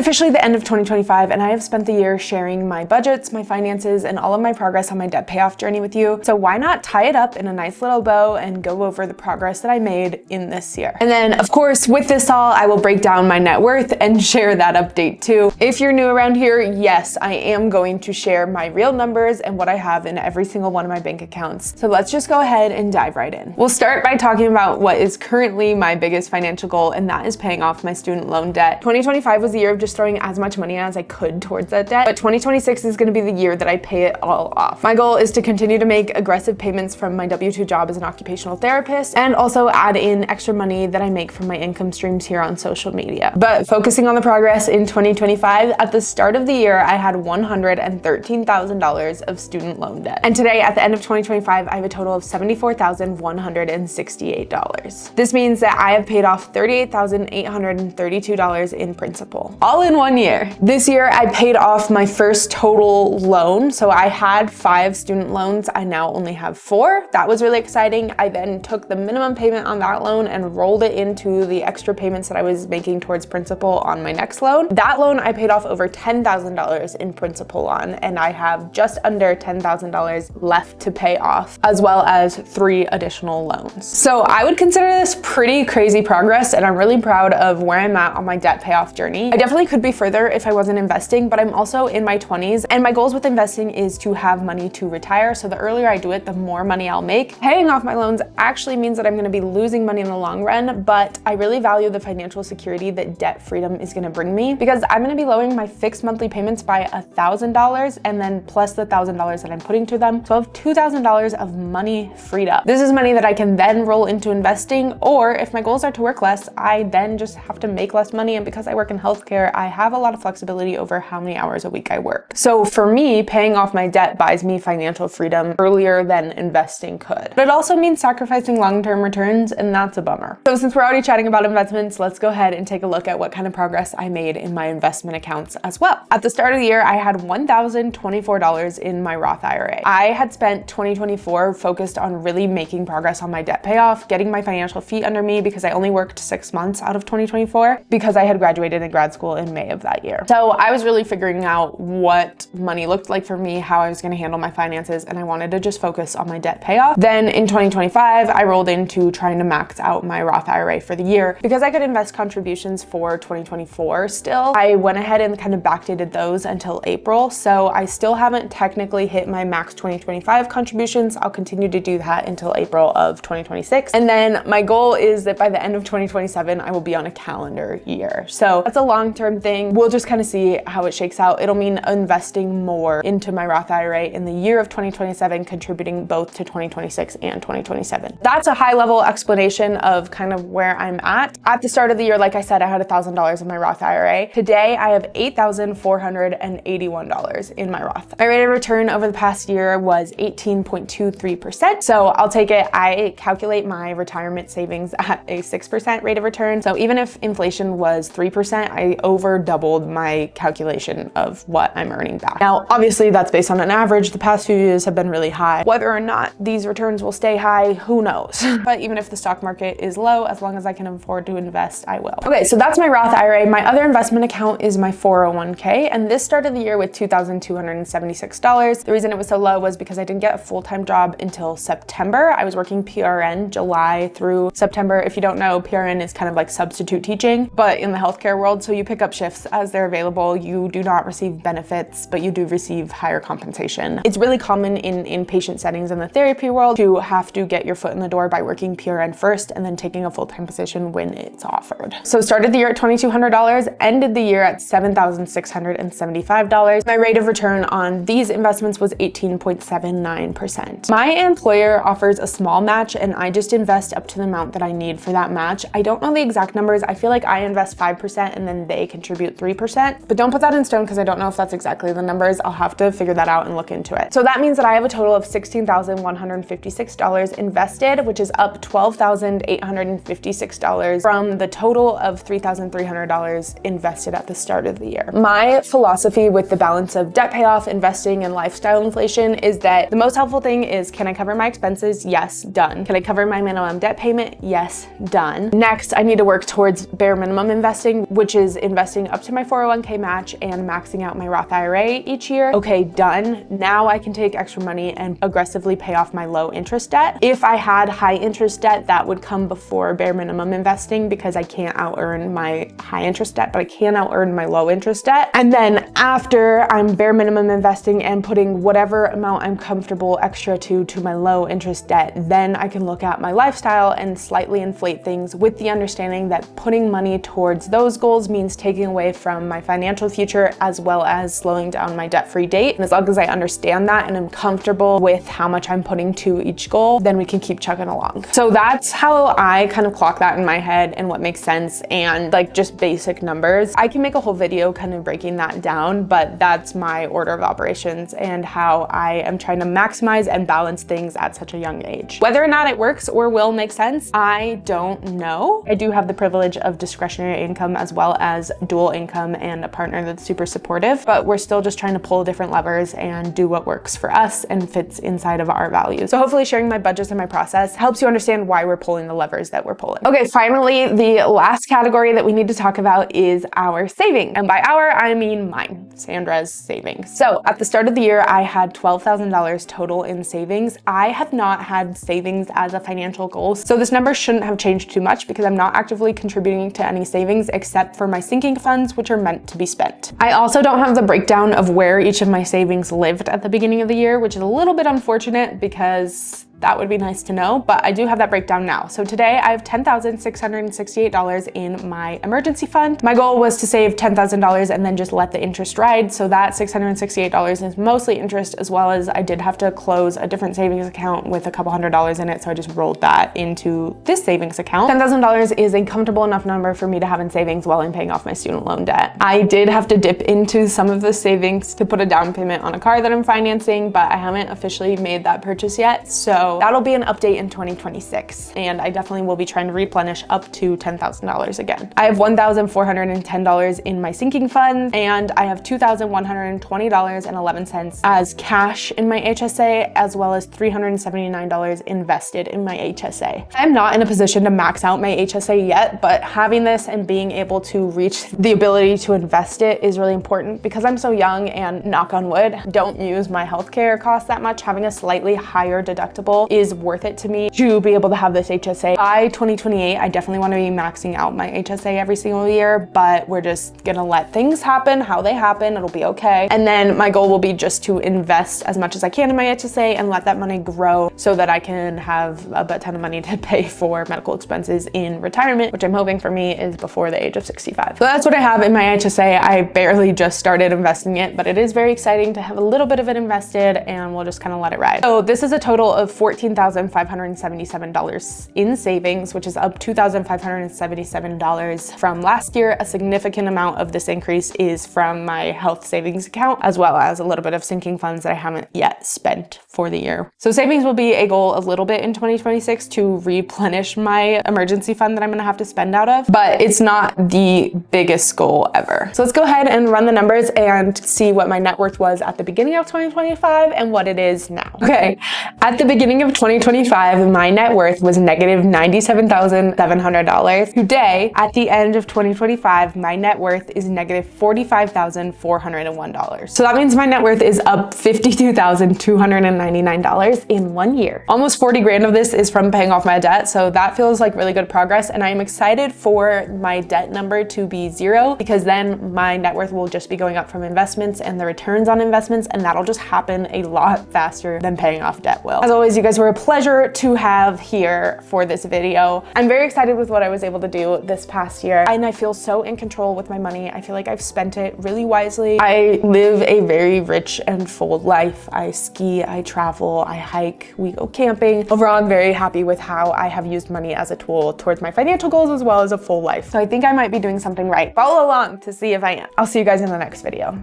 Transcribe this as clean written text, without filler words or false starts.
officially the end of 2025 and I have spent the year sharing my budgets, my finances, and all of my progress on my debt payoff journey with you. So why not tie it up in a nice little bow and go over the progress that I made in this year. And then of course, with this all, I will break down my net worth and share that update too. If you're new around here, yes, I am going to share my real numbers and what I have in every single one of my bank accounts. So let's just go ahead and dive right in. We'll start by talking about what is currently my biggest financial goal, and that is paying off my student loan debt. 2025 was the year of just throwing as much money as I could towards that debt, but 2026 is going to be the year that I pay it all off. My goal is to continue to make aggressive payments from my W-2 job as an occupational therapist and also add in extra money that I make from my income streams here on social media. But focusing on the progress in 2025, at the start of the year, I had $113,000 of student loan debt. And today, at the end of 2025, I have a total of $74,168. This means that I have paid off $38,832 in principal, all in 1 year. This year, I paid off my first total loan. So I had 5 student loans. I now only have 4. That was really exciting. I then took the minimum payment on that loan and rolled it into the extra payments that I was making towards principal on my next loan. That loan I paid off over $10,000 in principal on, and I have just under $10,000 left to pay off, as well as 3 additional loans. So I would consider this pretty crazy progress, and I'm really proud of where I'm at on my debt payoff journey. I definitely could be further if I wasn't investing, but I'm also in my 20s, and my goals with investing is to have money to retire. So the earlier I do it, the more money I'll make. Paying off my loans actually means that I'm going to be losing money in the long run, but I really value the financial security that debt freedom is going to bring me, because I'm going to be lowering my fixed monthly payments by $1,000 and then plus the $1,000 that I'm putting to them. So I have $2,000 of money freed up. This is money that I can then roll into investing, or if my goals are to work less, I then just have to make less money. And because I work in healthcare, I have a lot of flexibility over how many hours a week I work. So for me, paying off my debt buys me financial freedom earlier than investing could. But it also means sacrificing long-term returns, and that's a bummer. So since we're already chatting about investments, let's go ahead and take a look at what kind of progress I made in my investment accounts as well. At the start of the year, I had $1,024 in my Roth IRA. I had spent 2024 focused on really making progress on my debt payoff, getting my financial feet under me, because I only worked 6 months out of 2024 because I had graduated in grad school in May of that year. So I was really figuring out what money looked like for me, how I was going to handle my finances, and I wanted to just focus on my debt payoff. Then in 2025, I rolled into trying to max out my Roth IRA for the year. Because I could invest contributions for 2024 still, I went ahead and kind of backdated those until April. So I still haven't technically hit my max 2025 contributions. I'll continue to do that until April of 2026. And then my goal is that by the end of 2027, I will be on a calendar year. So that's a long-term thing. We'll just kind of see how it shakes out. It'll mean investing more into my Roth IRA in the year of 2027, contributing both to 2026 and 2027. That's a high-level explanation of kind of where I'm at. At the start of the year, like I said, I had $1,000 in my Roth IRA. Today, I have $8,481 in my Roth. My rate of return over the past year was 18.23%. So I'll take it. I calculate my retirement savings at a 6% rate of return. So even if inflation was 3%, I over doubled my calculation of what I'm earning back. Now, obviously that's based on an average. The past few years have been really high. Whether or not these returns will stay high, who knows? But even if the stock market is low, as long as I can afford to invest, I will. Okay, so that's my Roth IRA. My other investment account is my 401k, and this started the year with $2,276. The reason it was so low was because I didn't get a full-time job until September. I was working PRN July through September. If you don't know, PRN is kind of like substitute teaching, but in the healthcare world. So you pick up shifts as they're available. You do not receive benefits, but you do receive higher compensation. It's really common in inpatient settings in the therapy world to have to get your foot in the door by working PRN first and then taking a full-time position when it's offered. So started the year at $2,200, ended the year at $7,675. My rate of return on these investments was 18.79%. My employer offers a small match, and I just invest up to the amount that I need for that match. I don't know the exact numbers. I feel like I invest 5% and then they contribute 3%, but don't put that in stone because I don't know if that's exactly the numbers. I'll have to figure that out and look into it. So that means that I have a total of $16,156 invested, which is up $12,856 from the total of $3,300 invested at the start of the year. My philosophy with the balance of debt payoff, investing, and lifestyle inflation is that the most helpful thing is, can I cover my expenses? Yes, done. Can I cover my minimum debt payment? Yes, done. Next, I need to work towards bare minimum investing, which is investing investing up to my 401k match and maxing out my Roth IRA each year. Okay, done. Now I can take extra money and aggressively pay off my low interest debt. If I had high interest debt, that would come before bare minimum investing because I can't out earn my high interest debt, but I can out earn my low interest debt. And then after I'm bare minimum investing and putting whatever amount I'm comfortable extra to my low interest debt, then I can look at my lifestyle and slightly inflate things with the understanding that putting money towards those goals means taking away from my financial future as well as slowing down my debt-free date. And as long as I understand that and I'm comfortable with how much I'm putting to each goal, then we can keep chugging along. So that's how I kind of clock that in my head and what makes sense and like just basic numbers. I can make a whole video kind of breaking that down, but that's my order of operations and how I am trying to maximize and balance things at such a young age. Whether or not it works or will make sense, I don't know. I do have the privilege of discretionary income as well as dual income and a partner that's super supportive, but we're still just trying to pull different levers and do what works for us and fits inside of our values. So hopefully sharing my budgets and my process helps you understand why we're pulling the levers that we're pulling. Okay, finally, the last category that we need to talk about is our saving. And by our, I mean mine, Sandra's savings. So at the start of the year, I had $12,000 total in savings. I have not had savings as a financial goal, so this number shouldn't have changed too much because I'm not actively contributing to any savings except for my sinking funds, which are meant to be spent. I also don't have the breakdown of where each of my savings lived at the beginning of the year, which is a little bit unfortunate because that would be nice to know, but I do have that breakdown now. So today I have $10,668 in my emergency fund. My goal was to save $10,000 and then just let the interest ride. So that $668 is mostly interest, as well as I did have to close a different savings account with a couple $100s in it. So I just rolled that into this savings account. $10,000 is a comfortable enough number for me to have in savings while I'm paying off my student loan debt. I did have to dip into some of the savings to put a down payment on a car that I'm financing, but I haven't officially made that purchase yet. So that'll be an update in 2026. And I definitely will be trying to replenish up to $10,000 again. I have $1,410 in my sinking fund, and I have $2,120.11 as cash in my HSA, as well as $379 invested in my HSA. I'm not in a position to max out my HSA yet, but having this and being able to reach the ability to invest it is really important because I'm so young and, knock on wood, don't use my healthcare costs that much. Having a slightly higher deductible is worth it to me to be able to have this HSA. By 2028, I definitely want to be maxing out my HSA every single year, but we're just gonna let things happen how they happen. It'll be okay. And then my goal will be just to invest as much as I can in my HSA and let that money grow so that I can have a ton of money to pay for medical expenses in retirement, which I'm hoping for me is before the age of 65. So that's what I have in my HSA. I barely just started investing it, but it is very exciting to have a little bit of it invested, and we'll just kind of let it ride. So this is a total of $14,577 in savings, which is up $2,577 from last year. A significant amount of this increase is from my health savings account, as well as a little bit of sinking funds that I haven't yet spent for the year. So savings will be a goal a little bit in 2026 to replenish my emergency fund that I'm gonna have to spend out of, but it's not the biggest goal ever. So let's go ahead and run the numbers and see what my net worth was at the beginning of 2025 and what it is now. Okay, at the beginning of 2025, my net worth was negative $97,700. Today, at the end of 2025, my net worth is negative $45,401. So that means my net worth is up $52,299 in 1 year. Almost 40 grand of this is from paying off my debt, so that feels like really good progress, and I am excited for my debt number to be zero because then my net worth will just be going up from investments and the returns on investments, and that'll just happen a lot faster than paying off debt will. As always, you guys were a pleasure to have here for this video. I'm very excited with what I was able to do this past year, and I feel so in control with my money. I feel like I've spent it really wisely. I live a very rich and full life. I ski, I travel, I hike, we go camping. Overall, I'm very happy with how I have used money as a tool towards my financial goals as well as a full life. So I think I might be doing something right. Follow along to see if I am. I'll see you guys in the next video.